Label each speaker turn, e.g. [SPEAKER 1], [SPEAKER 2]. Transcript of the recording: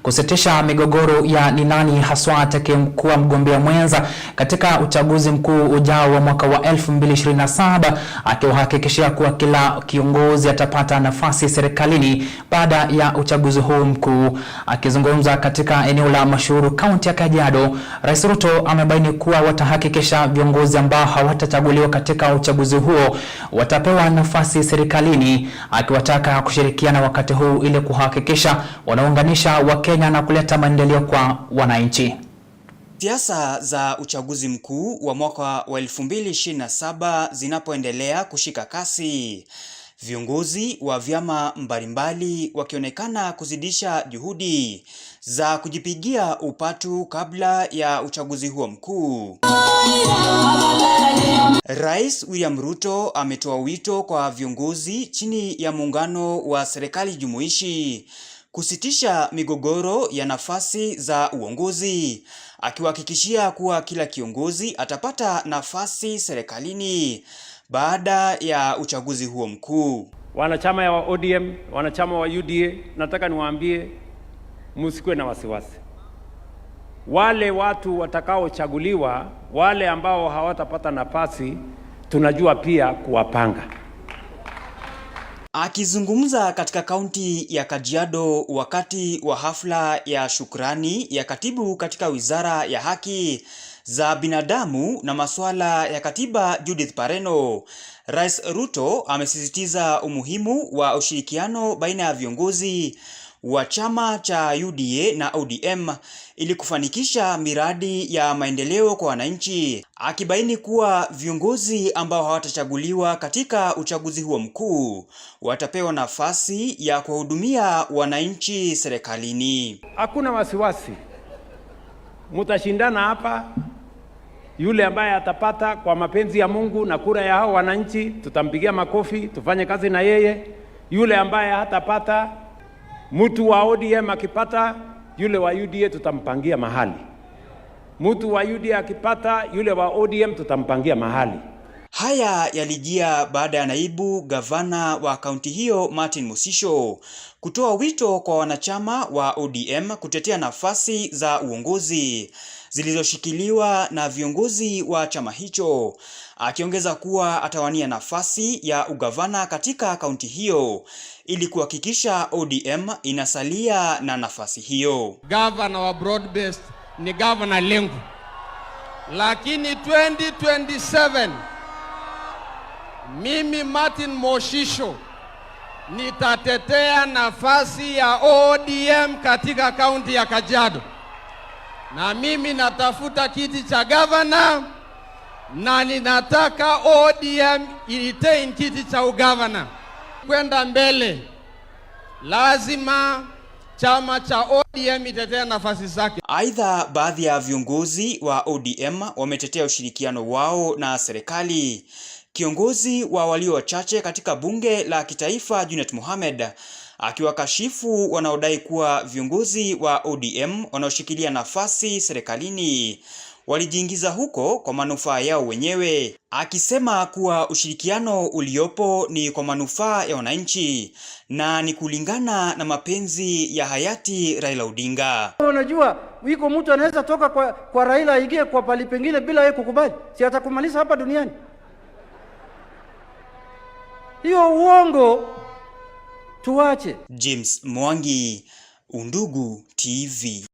[SPEAKER 1] kusitisha migogoro ya ni nani haswa atakayekuwa mgombea mwenza katika uchaguzi mkuu ujao wa mwaka wa 2027, akiwahakikishia kuwa kila kiongozi atapata nafasi serikalini baada ya uchaguzi huu mkuu. Akizungumza katika eneo la Mashuru, kaunti ya Kajiado, Rais Ruto amebaini kuwa watahakikisha viongozi ambao hawatachaguliwa katika uchaguzi huo watapewa nafasi serikalini, akiwataka kushirikiana wakati huu ili kuhakikisha wanaunganisha Wakenya na kuleta maendeleo kwa wananchi.
[SPEAKER 2] Siasa za uchaguzi mkuu wa mwaka wa 2027 zinapoendelea kushika kasi, viongozi wa vyama mbalimbali wakionekana kuzidisha juhudi za kujipigia upatu kabla ya uchaguzi huo mkuu. Rais William Ruto ametoa wito kwa viongozi chini ya muungano wa serikali jumuishi kusitisha migogoro ya nafasi za uongozi, akiwahakikishia kuwa kila kiongozi atapata nafasi serikalini baada ya uchaguzi huo mkuu.
[SPEAKER 3] Wanachama wa ODM, wanachama wa UDA, nataka niwaambie msikuwe na wasiwasi. Wale watu watakaochaguliwa, wale ambao hawatapata nafasi, tunajua pia kuwapanga.
[SPEAKER 2] Akizungumza katika kaunti ya Kajiado wakati wa hafla ya shukrani ya katibu katika Wizara ya Haki za Binadamu na masuala ya katiba Judith Pareno, Rais Ruto amesisitiza umuhimu wa ushirikiano baina ya viongozi wa chama cha UDA na ODM ili kufanikisha miradi ya maendeleo kwa wananchi, akibaini kuwa viongozi ambao hawatachaguliwa katika uchaguzi huo mkuu watapewa nafasi ya kuhudumia wananchi serikalini.
[SPEAKER 3] Hakuna wasiwasi, mutashindana hapa. Yule ambaye atapata kwa mapenzi ya Mungu na kura ya hao wananchi, tutampigia makofi, tufanye kazi na yeye. Yule ambaye hatapata, mtu wa ODM akipata, yule wa UDA tutampangia mahali. Mtu wa UDA akipata, yule wa ODM tutampangia mahali.
[SPEAKER 2] Haya yalijia baada ya naibu gavana wa kaunti hiyo Martin Musisho kutoa wito kwa wanachama wa ODM kutetea nafasi za uongozi zilizoshikiliwa na viongozi wa chama hicho, akiongeza kuwa atawania nafasi ya ugavana katika kaunti hiyo ili kuhakikisha ODM inasalia na nafasi hiyo.
[SPEAKER 4] Gavana wa broad-based ni gavana Lengu, lakini 2027 mimi Martin Musisho nitatetea nafasi ya ODM katika kaunti ya Kajiado, na mimi natafuta kiti cha gavana na ninataka ODM retain kiti cha ugavana. Kwenda mbele, lazima chama cha ODM itetea nafasi zake.
[SPEAKER 2] Aidha, baadhi ya viongozi wa ODM wametetea ushirikiano wao na serikali. Kiongozi wa walio wachache katika bunge la kitaifa Junet Mohamed akiwakashifu wanaodai kuwa viongozi wa ODM wanaoshikilia nafasi serikalini walijiingiza huko kwa manufaa yao wenyewe, akisema kuwa ushirikiano uliopo ni kwa manufaa ya wananchi na ni kulingana na mapenzi ya hayati Raila Odinga.
[SPEAKER 5] Unajua, wiko mtu anaweza toka kwa Raila aingie kwa pali pengine bila yeye kukubali, si atakumaliza hapa duniani. Hiyo uongo tuache.
[SPEAKER 2] James Mwangi, Undugu TV.